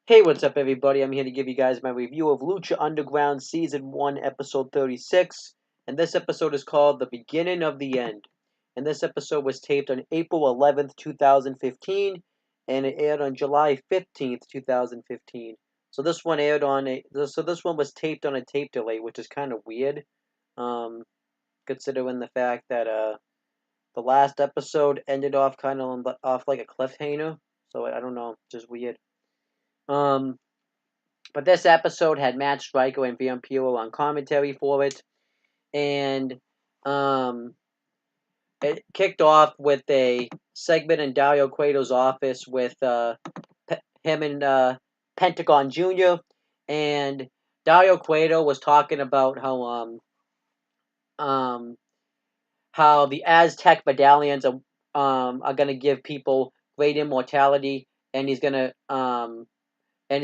Hey, what's up, everybody? I'm here to give you guys my review of Lucha Underground Season 1, Episode 36. And this episode is called The Beginning of the End. And this episode was taped on April 11th, 2015, and it aired on July 15th, 2015. So this one aired on this one was taped on a tape delay, which is kind of weird, um, considering the fact that the last episode ended off kind of off like a cliffhanger. So I don't know, just weird. Um, But this episode had Matt Stryker and Vampiro on commentary for it, and um, it kicked off with a segment in Dario Cueto's office with him and Pentagon Jr. And Dario Cueto was talking about um, how the Aztec medallions are gonna give people great immortality, and and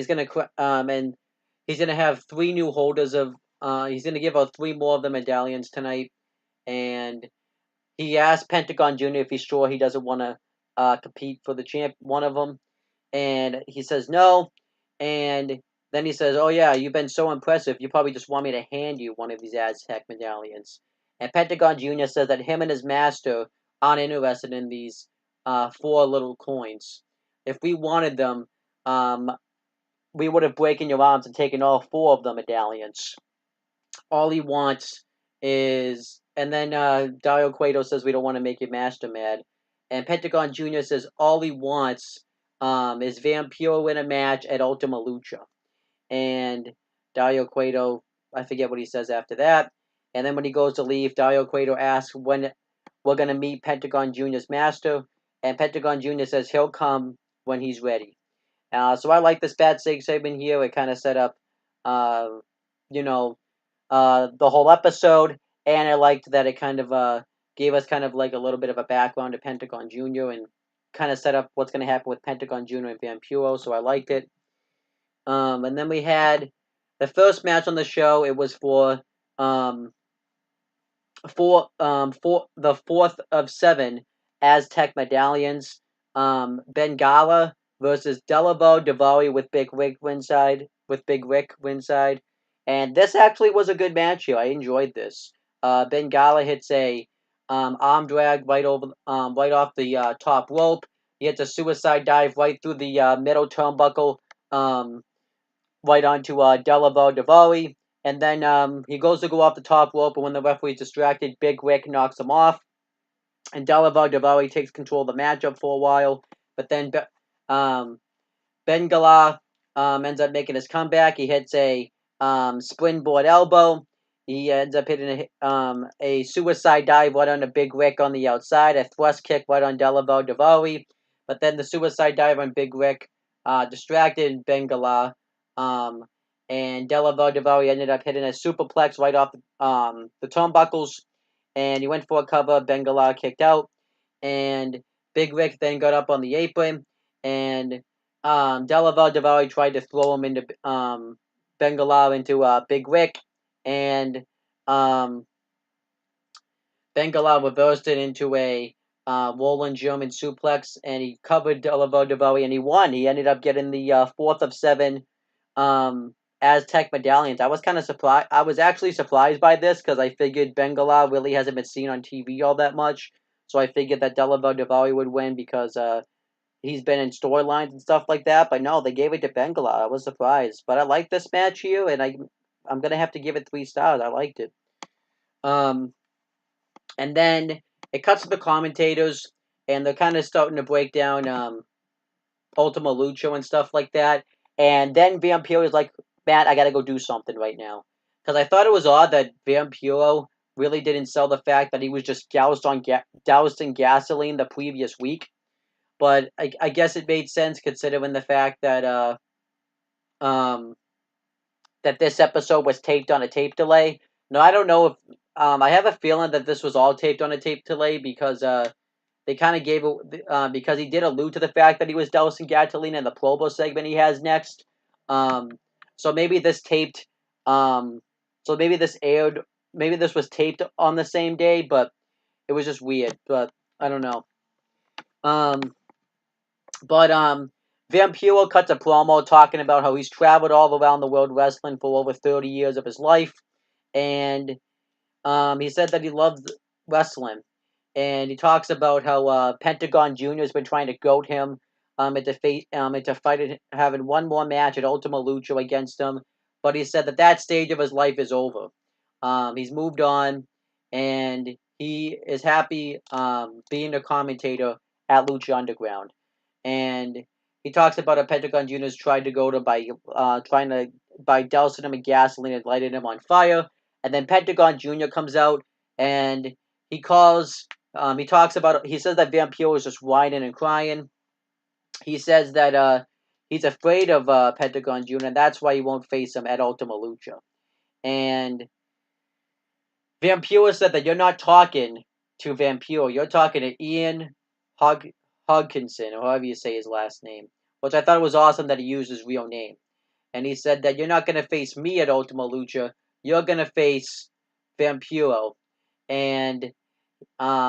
he's gonna have three new holders of. He's gonna give out three more of the medallions tonight, and he asked Pentagon Jr. if he's sure he doesn't want to compete for the one of them, and he says no, and then he says, "Oh yeah, you've been so impressive. You probably just want me to hand you one of these Aztec medallions." And Pentagon Jr. says that him and his master aren't interested in these four little coins. If we wanted them, um, we would have broken your arms and taken all four of the medallions. All he wants is, and then Dario Cueto says we don't want to make your master mad, and Pentagon Jr. says all he wants is Vampiro in a match at Ultima Lucha, and Dario Cueto, I forget what he says after that, and then when he goes to leave, Dario Cueto asks when we're gonna meet Pentagon Jr.'s master, and Pentagon Jr. says he'll come when he's ready. So I like this bad sig segment here. It kind of set up, uh, you know, the whole episode, and I liked that it kind of gave us kind of like a little bit of a background to Pentagon Jr. and kind of set up what's going to happen with Pentagon Jr. and Vampiro. So I liked it. And then we had the first match on the show. It was um, for the fourth of seven Aztec medallions. Bengala versus Delavo Davari with Big Rick ringside. And this actually was a good match here. I enjoyed this. Bengala hits a arm drag right off the top rope. He hits a suicide dive right through the middle turnbuckle, um, right onto Delavo Davari. And then he goes to go off the top rope, and when the referee's distracted, Big Rick knocks him off. And Delavo Davari takes control of the matchup for a while. But then um, Bengala ends up making his comeback. He hits a springboard elbow. He ends up hitting a suicide dive right on a Big Rick on the outside, a thrust kick right on Delavo Davari. But then the suicide dive on Big Rick distracted Bengala. Um, and Delavo Davari ended up hitting a superplex right off the turnbuckles. And he went for a cover. Bengala kicked out. And Big Rick then got up on the apron. And Delaval Davari tried to throw him into Bengala into Big Rick, and um, Bengala reversed it into a rolling German suplex, and he covered Delaval Davari, and he won. He ended up getting the fourth of seven Aztec medallions. I was kind of surprised. I was actually surprised by this because I figured Bengala really hasn't been seen on TV all that much, so I figured that Delaval Davari would win because he's been in storylines and stuff like that. But no, they gave it to Bengala. I was surprised, but I like this match here, and I'm gonna have to give it 3 stars. I liked it. Um, and then it cuts to the commentators, and they're kind of starting to break down Ultima Lucha and stuff like that. And then Vampiro is like, Matt, I gotta go do something right now, because I thought it was odd that Vampiro really didn't sell the fact that he was just doused in gasoline the previous week. But I guess it made sense considering the fact um, that this episode was taped on a tape delay. No, I don't know if I have a feeling that this was all taped on a tape delay because they kind of gave it because he did allude to the fact that he was dousing gasoline in the promo segment he has next. Um, so maybe this taped. Um, so maybe this aired. Maybe this was taped on the same day, but it was just weird. But I don't know. Um, But Vampiro cuts a promo talking about how he's traveled all around the world wrestling for over 30 years of his life, and he said that he loves wrestling, and he talks about how Pentagon Jr. has been trying to goat him into fighting, having one more match at Ultima Lucha against him, but he said that that stage of his life is over. He's moved on, and he is happy being a commentator at Lucha Underground. And he talks about a Pentagon Jr.'s tried to go to by dousing him in gasoline and lighting him on fire. And then Pentagon Jr. comes out and he calls. He talks about. He says that Vampiro is just whining and crying. He says that he's afraid of Pentagon Jr. and that's why he won't face him at Ultima Lucha. And Vampiro said that you're not talking to Vampiro, you're talking to Ian Hogkinson, or however you say his last name, which I thought was awesome that he used his real name. And he said that you're not going to face me at Ultima Lucha, you're going to face Vampiro. And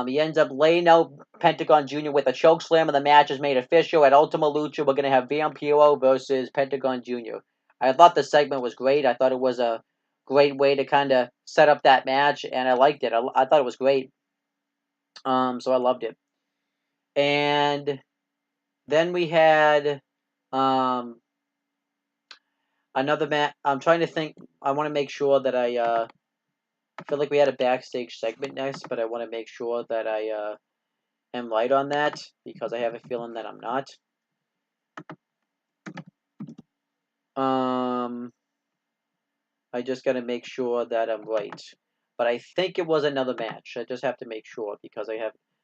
he ends up laying out Pentagon Jr. with a choke slam, and the match is made official. At Ultima Lucha, we're going to have Vampiro versus Pentagon Jr. I thought the segment was great. I thought it was a great way to kind of set up that match, and I liked it. I thought it was great. So I loved it. And then we had another match. I'm trying to think. I want to make sure that I feel like we had a backstage segment next, but I want to make sure that I am right on that because I have a feeling that I'm not. I just got to make sure that I'm right. But I think it was another match. I just have to make sure because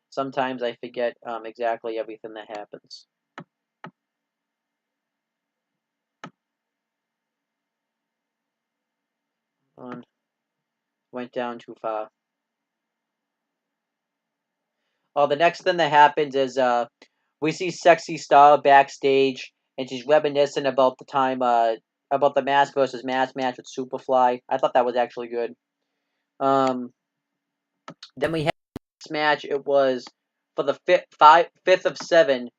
sometimes I forget exactly everything that happens. Went down too far. Oh, the next thing that happens is we see Sexy Star backstage, and she's reminiscing about the time about the mask versus mask match with Superfly. I thought that was actually good. Then we had this match. It was for the fifth of seven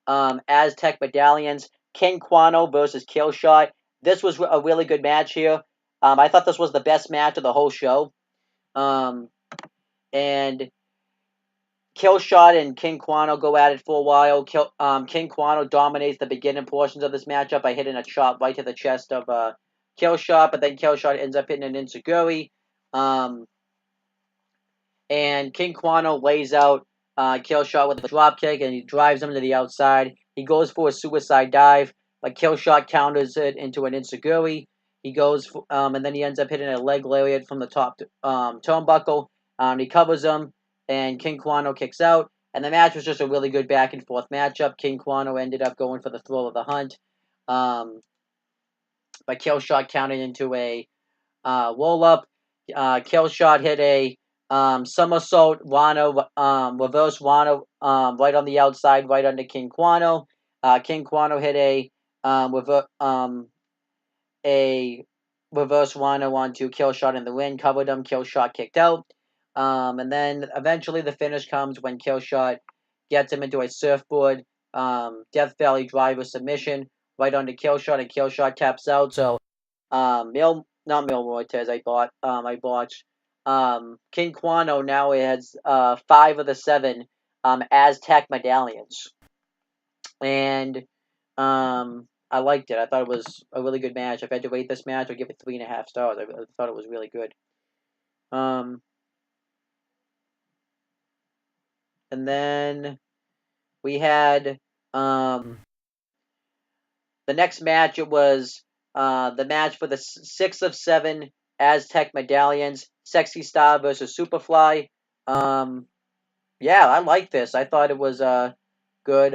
Aztec medallions. King Quano versus Killshot. This was a really good match here. I thought this was the best match of the whole show. And Killshot and King Quano go at it for a while. King Quano dominates the beginning portions of this matchup by hitting a chop right to the chest of Killshot, but then Killshot ends up hitting an enziguri. And King Quano lays out Killshot with a dropkick, and he drives him to the outside. He goes for a suicide dive, but Killshot counters it into an enziguri. He goes, and then he ends up hitting a leg lariat from the top turnbuckle. He covers him, and King Quano kicks out. And the match was just a really good back and forth matchup. King Quano ended up going for the thrill of the hunt, but Killshot counted into a roll up. Killshot hit a somersault Wano, reverse Wano right on the outside, right under King Quano. King Quano hit a reverse Wano onto Killshot in the ring, covered him. Killshot kicked out. And then eventually the finish comes when Killshot gets him into a surfboard Death Valley driver submission right onto Killshot, and Killshot taps out. So not Mil Muertes, I botched. King Quano now has 5 of the 7 Aztec medallions. And I liked it. I thought it was a really good match. If I had to rate this match, I'd give it 3.5 stars. I thought it was really good. And then we had the next match. It was the match for the 6 of 7 Aztec medallions. Sexy Star versus Superfly. Yeah, I like this. I thought it was good.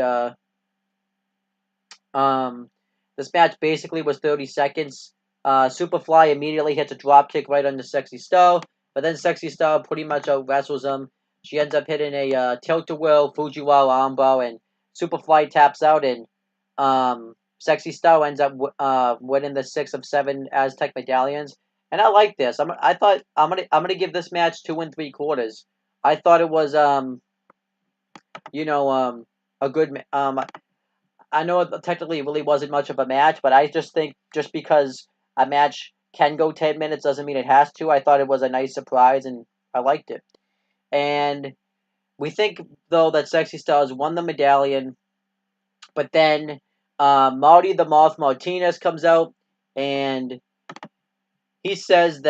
This match basically was 30 seconds. Superfly immediately hits a dropkick right on the Sexy Star, but then Sexy Star pretty much out wrestles him. She ends up hitting a tilt-a-whirl Fujiwara armbar, and Superfly taps out, and Sexy Star ends up winning the 6 of 7 Aztec medallions. And I like this. I'm gonna give this match 2 3/4. I thought it was a good I know it technically it really wasn't much of a match, but I just think just because a match can go 10 minutes doesn't mean it has to. I thought it was a nice surprise, and I liked it. And we think, though, that Sexy Stars won the medallion, but then Marty the Moth Martinez comes out, and he says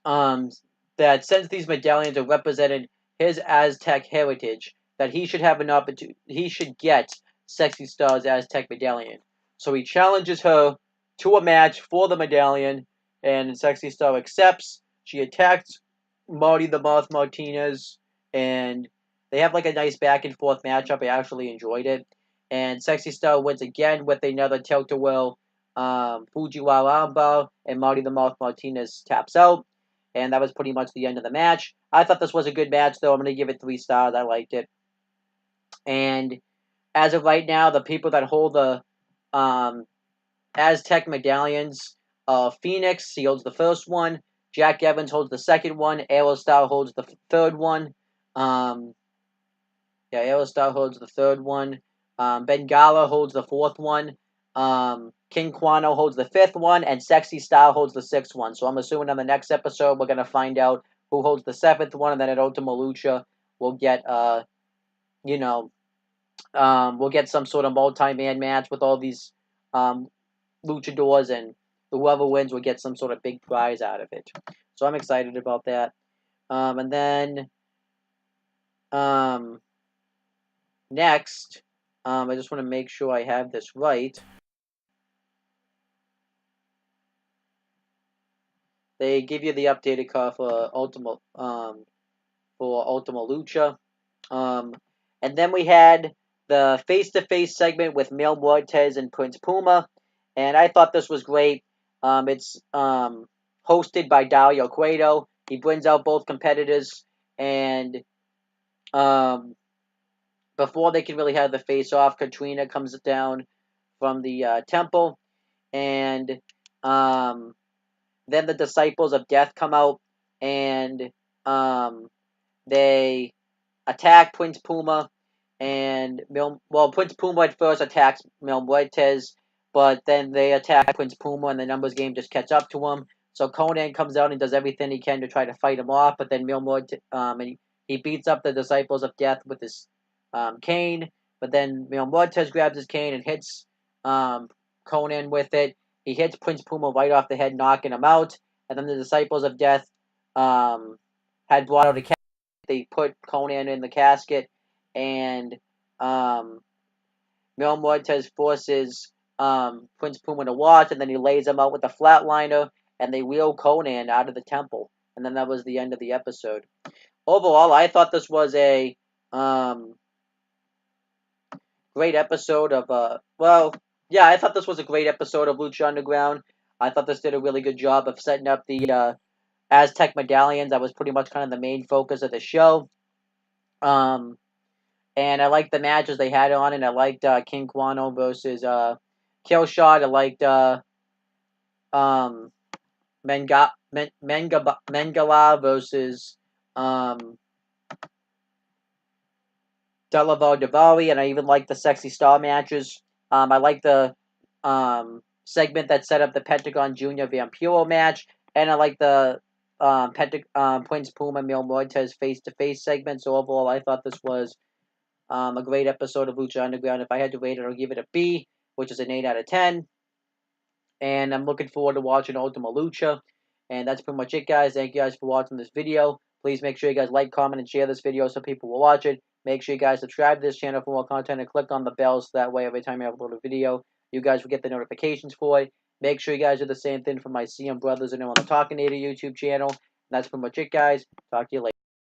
um, that since these medallions are represented his Aztec heritage, that he should have an opportunity. He should get Sexy Star's Aztec medallion. So he challenges her to a match for the medallion, and Sexy Star accepts. She attacks Marty the Moth Martinez, and they have like a nice back and forth matchup. I actually enjoyed it. And Sexy Star wins again with another tilt-a-whirl Fujiwara armbar, and Marty the Moth Martinez taps out. And that was pretty much the end of the match. I thought this was a good match, though. I'm going to give it 3 stars. I liked it. And as of right now, the people that hold the Aztec medallions, Phoenix, he holds the first one. Jack Evans holds the second one. Aerostar holds the third one. Aerostar holds the third one. Bengala holds the fourth one. King Quano holds the fifth one, and Sexy Star holds the sixth one. So I'm assuming on the next episode we're gonna find out who holds the seventh one, and then at Ultima Lucha we'll get we'll get some sort of multi-man match with all these luchadors, and whoever wins will get some sort of big prize out of it. So I'm excited about that. And then next, I just want to make sure I have this right. They give you the updated card for Ultima Lucha. And then we had the face-to-face segment with Mil Muertes and Prince Puma, and I thought this was great. It's hosted by Dario Cueto. He brings out both competitors, and before they can really have the face-off, Katrina comes down from the temple, and then the Disciples of Death come out, and they attack Prince Puma, and Prince Puma at first attacks Mil Muertes, but then they attack Prince Puma, and the numbers game just catch up to him. So Conan comes out and does everything he can to try to fight him off, but then Mil Muertes, he beats up the Disciples of Death with his cane, but then Mil Muertes grabs his cane and hits Conan with it. He hits Prince Puma right off the head, knocking him out, and then the Disciples of Death had brought out a casket. They put Conan in the casket, and Mil Muertes forces Prince Puma to watch, and then he lays him out with a flatliner, and they wheel Conan out of the temple. And then that was the end of the episode. Overall, I thought this was a great episode of I thought this was a great episode of Lucha Underground. I thought this did a really good job of setting up the Aztec medallions. That was pretty much kind of the main focus of the show. And I liked the matches they had on it. I liked King Quano versus Killshot. I liked Mengala versus Delavar Davari, and I even liked the Sexy Star matches. I liked the segment that set up the Pentagon Junior Vampiro match, and I liked the Prince Puma Mil Muertes face-to-face segment. So overall, I thought this was a great episode of Lucha Underground. If I had to rate it, I'll give it a B, which is an 8 out of 10. And I'm looking forward to watching Ultima Lucha. And that's pretty much it, guys. Thank you guys for watching this video. Please make sure you guys like, comment, and share this video so people will watch it. Make sure you guys subscribe to this channel for more content and click on the bell so that way every time I upload a video, you guys will get the notifications for it. Make sure you guys do the same thing for my CM Brothers and on the Talking Native YouTube channel. And that's pretty much it, guys. Talk to you later.